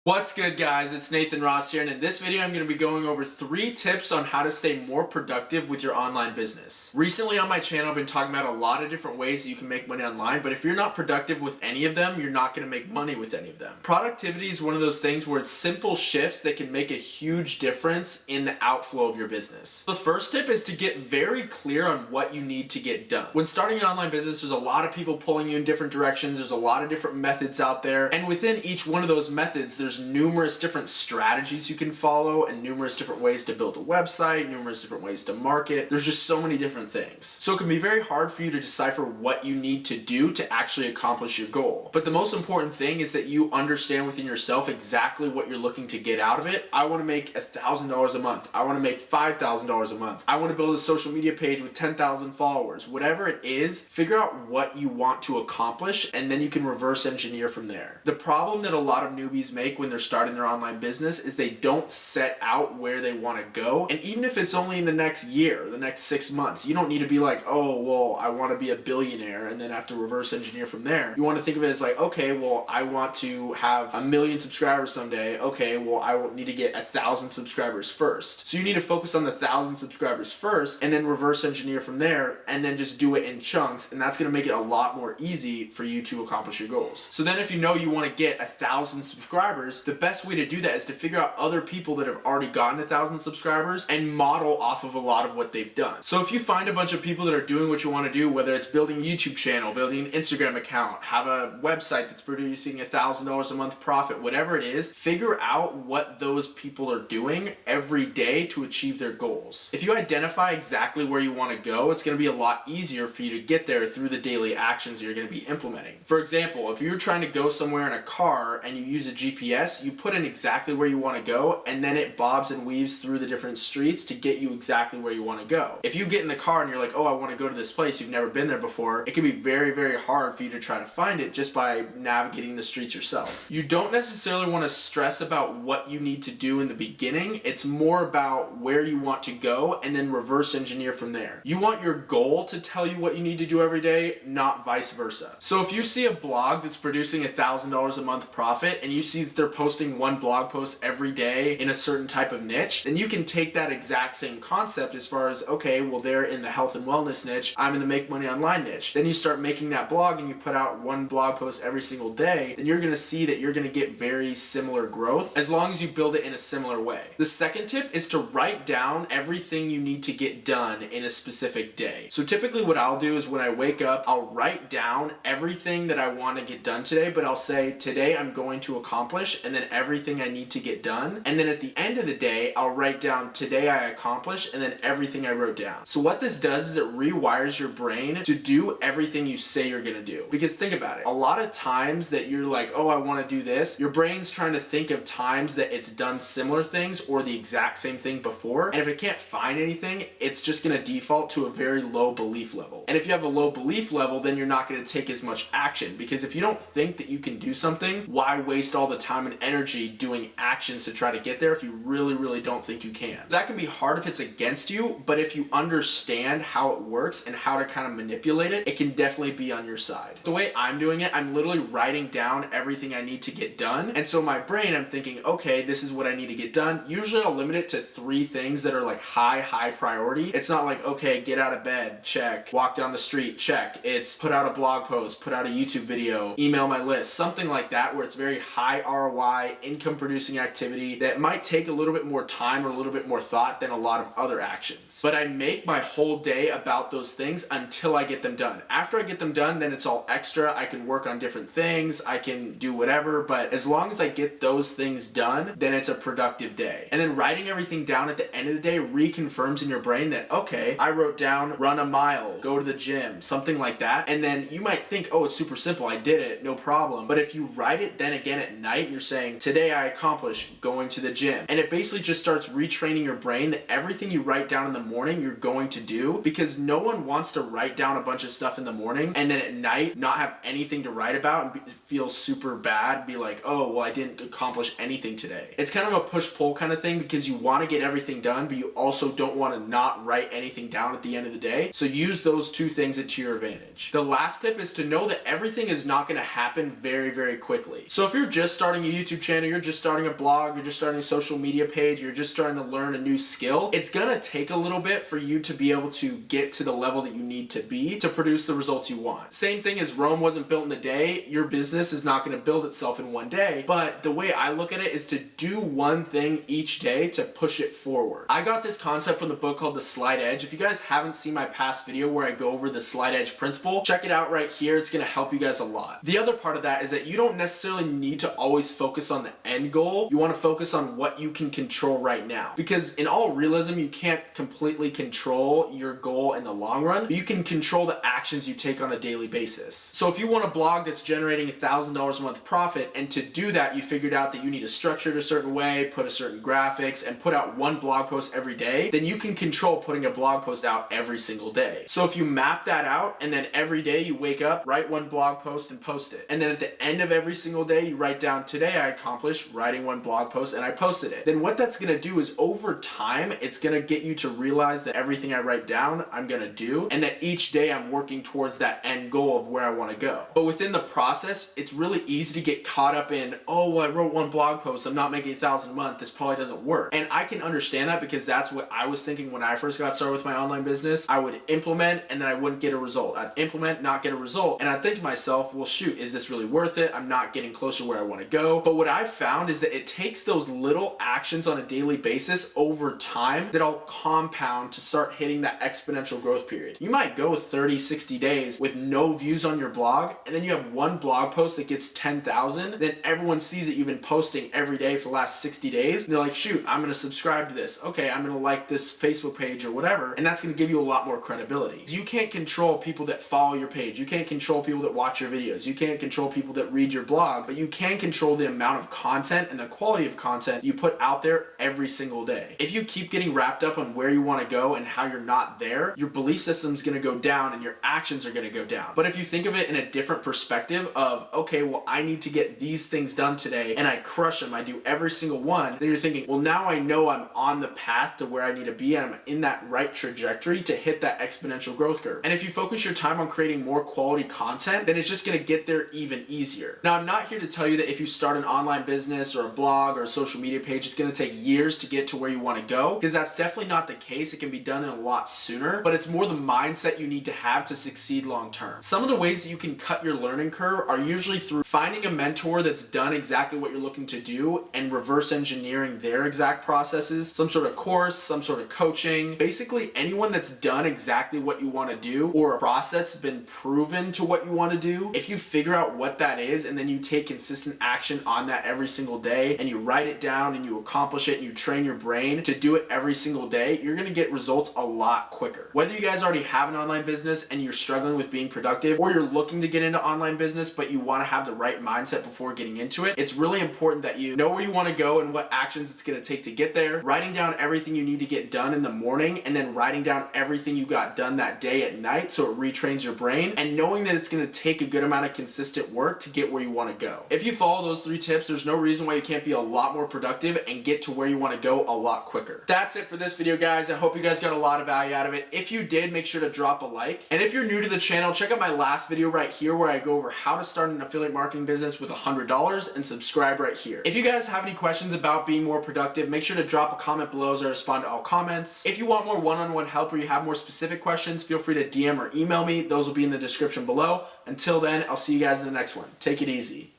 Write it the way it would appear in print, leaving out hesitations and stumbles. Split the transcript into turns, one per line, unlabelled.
What's good, guys? It's Nathan Ross here, and in this video I'm going to be going over 3 tips on how to stay more productive with your online business. Recently on my channel I've been talking about a lot of different ways that you can make money online, but if you're not productive with any of them, you're not going to make money with any of them. Productivity is one of those things where it's simple shifts that can make a huge difference in the outflow of your business. The first tip is to get very clear on what you need to get done. When starting an online business, there's a lot of people pulling you in different directions, there's a lot of different methods out there, and within each one of those methods there's numerous different strategies you can follow and numerous different ways to build a website, numerous different ways to market. There's just so many different things. So it can be very hard for you to decipher what you need to do to actually accomplish your goal. But the most important thing is that you understand within yourself exactly what you're looking to get out of it. I want to make $1,000 a month. I want to make $5,000 a month. I want to build a social media page with 10,000 followers. Whatever it is, figure out what you want to accomplish and then you can reverse engineer from there. The problem that a lot of newbies make when they're starting their online business is they don't set out where they want to go. And even if it's only in the next year, the next 6 months, you don't need to be like, oh, well, I want to be a billionaire and then have to reverse engineer from there. You want to think of it as like, okay, well, I want to have 1 million subscribers someday. Okay, well, I will need to get 1,000 subscribers first. So you need to focus on the 1,000 subscribers first and then reverse engineer from there and then just do it in chunks. And that's going to make it a lot more easy for you to accomplish your goals. So then if you know you want to get 1,000 subscribers, the best way to do that is to figure out other people that have already gotten 1,000 subscribers and model off of a lot of what they've done. So if you find a bunch of people that are doing what you want to do, whether it's building a YouTube channel, building an Instagram account, have a website that's producing $1,000 a month profit, whatever it is, figure out what those people are doing every day to achieve their goals. If you identify exactly where you want to go, it's going to be a lot easier for you to get there through the daily actions that you're going to be implementing. For example, if you're trying to go somewhere in a car and you use a GPS, you put in exactly where you want to go and then it bobs and weaves through the different streets to get you exactly where you want to go. If you get in the car and you're like, oh, I want to go to this place, you've never been there before, it can be very, very hard for you to try to find it just by navigating the streets yourself. You don't necessarily want to stress about what you need to do in the beginning. It's more about where you want to go and then reverse engineer from there. You want your goal to tell you what you need to do every day, not vice versa. So if you see a blog that's producing $1,000 a month profit and you see that they're posting one blog post every day in a certain type of niche, then you can take that exact same concept as far as, okay, well, they're in the health and wellness niche, I'm in the make money online niche. Then you start making that blog and you put out one blog post every single day, then you're going to see that you're going to get very similar growth as long as you build it in a similar way. The second tip is to write down everything you need to get done in a specific day. So typically what I'll do is when I wake up, I'll write down everything that I want to get done today, but I'll say today I'm going to accomplish and then everything I need to get done. And then at the end of the day, I'll write down today I accomplished and then everything I wrote down. So what this does is it rewires your brain to do everything you say you're going to do. Because think about it. A lot of times that you're like, oh, I want to do this, your brain's trying to think of times that it's done similar things or the exact same thing before. And if it can't find anything, it's just going to default to a very low belief level. And if you have a low belief level, then you're not going to take as much action. Because if you don't think that you can do something, why waste all the time and energy doing actions to try to get there if you really, really don't think you can? That can be hard if it's against you, but if you understand how it works and how to kind of manipulate it, it can definitely be on your side. The way I'm doing it, I'm literally writing down everything I need to get done. And so my brain, I'm thinking, okay, this is what I need to get done. Usually I'll limit it to 3 things that are like high priority. It's not like, okay, get out of bed, check, walk down the street, check. It's put out a blog post, put out a YouTube video, email my list, something like that where it's very high ROI, income producing activity that might take a little bit more time or a little bit more thought than a lot of other actions. But I make my whole day about those things until I get them done. After I get them done, then it's all extra. I can work on different things, I can do whatever, but as long as I get those things done, then it's a productive day. And then writing everything down at the end of the day reconfirms in your brain that, okay, I wrote down run a mile, go to the gym, something like that. And then you might think, oh, it's super simple, I did it, no problem. But if you write it then again at night, you're saying, today I accomplished going to the gym. And it basically just starts retraining your brain that everything you write down in the morning, you're going to do, because no one wants to write down a bunch of stuff in the morning and then at night not have anything to write about and feel super bad, be like, oh, well, I didn't accomplish anything today. It's kind of a push-pull kind of thing because you want to get everything done, but you also don't want to not write anything down at the end of the day. So use those 2 things to your advantage. The last tip is to know that everything is not going to happen very, very quickly. So if you're just starting a YouTube channel, you're just starting a blog, you're just starting a social media page, you're just starting to learn a new skill, it's gonna take a little bit for you to be able to get to the level that you need to be to produce the results you want. Same thing as Rome wasn't built in a day, your business is not gonna build itself in one day, but the way I look at it is to do one thing each day to push it forward. I got this concept from the book called The Slight Edge. If you guys haven't seen my past video where I go over the Slight Edge principle, check it out right here. It's gonna help you guys a lot. The other part of that is that you don't necessarily need to always focus on the end goal. You wanna focus on what you can control right now. Because in all realism, you can't completely control your goal in the long run, but you can control the actions you take on a daily basis. So if you want a blog that's generating $1,000 a month profit, and to do that, you figured out that you need to structure it a certain way, put a certain graphics, and put out one blog post every day, then you can control putting a blog post out every single day. So if you map that out, and then every day you wake up, write one blog post and post it. And then at the end of every single day, you write down, today I accomplished writing one blog post and I posted it. Then what that's gonna do is over time, it's gonna get you to realize that everything I write down, I'm gonna do, and that each day I'm working towards that end goal of where I wanna go. But within the process, it's really easy to get caught up in, oh, well, I wrote one blog post, I'm not making $1,000 a month, this probably doesn't work. And I can understand that because that's what I was thinking when I first got started with my online business. I would implement and then I wouldn't get a result. I'd implement, not get a result. And I'd think to myself, well, shoot, is this really worth it? I'm not getting closer where I wanna go. But what I've found is that it takes those little actions on a daily basis over time that all compound to start hitting that exponential growth period. You might go 30, 60 days with no views on your blog, and then you have one blog post that gets 10,000, then everyone sees that you've been posting every day for the last 60 days, and they're like, shoot, I'm gonna subscribe to this. Okay, I'm gonna like this Facebook page or whatever, and that's gonna give you a lot more credibility. You can't control people that follow your page. You can't control people that watch your videos. You can't control people that read your blog, but you can control the amount of content and the quality of content you put out there every single day. If you keep getting wrapped up on where you wanna go and how you're not there, your belief system's gonna go down and your actions are gonna go down. But if you think of it in a different perspective of, okay, well, I need to get these things done today and I crush them, I do every single one, then you're thinking, well, now I know I'm on the path to where I need to be and I'm in that right trajectory to hit that exponential growth curve. And if you focus your time on creating more quality content, then it's just gonna get there even easier. Now, I'm not here to tell you that if you start an online business or a blog or a social media page, it's gonna take years to get to where you wanna go, because that's definitely not the case. It can be done in a lot sooner, but it's more the mindset you need to have to succeed long term. Some of the ways that you can cut your learning curve are usually through finding a mentor that's done exactly what you're looking to do and reverse engineering their exact processes, some sort of course, some sort of coaching, basically anyone that's done exactly what you want to do or a process that's been proven to what you want to do. If you figure out what that is and then you take consistent action on that every single day and you write it down and you accomplish it and you train your brain to do it every single day, you're going to get results a lot quicker. Whether you guys already have an online business and you're struggling with being productive, or you're looking to get into online business but you want to have the right mindset before getting into it, it's really important that you know where you want to go and what actions it's going to take to get there, writing down everything you need to get done in the morning and then writing down everything you got done that day at night so it retrains your brain, and knowing that it's going to take a good amount of consistent work to get where you want to go. If you follow those 3 tips, there's no reason why you can't be a lot more productive and get to where you want to go a lot quicker. That's it for this video, guys. I hope you guys got a lot of value out of it. If you did, make sure to drop a like. And if you're new to the channel, check out my last video right here where I go over how to start an affiliate marketing business with $100, and subscribe right here. If you guys have any questions about being more productive, make sure to drop a comment below as I respond to all comments. If you want more one-on-one help or you have more specific questions, feel free to DM or email me. Those will be in the description below. Until then, I'll see you guys in the next one. Take it easy.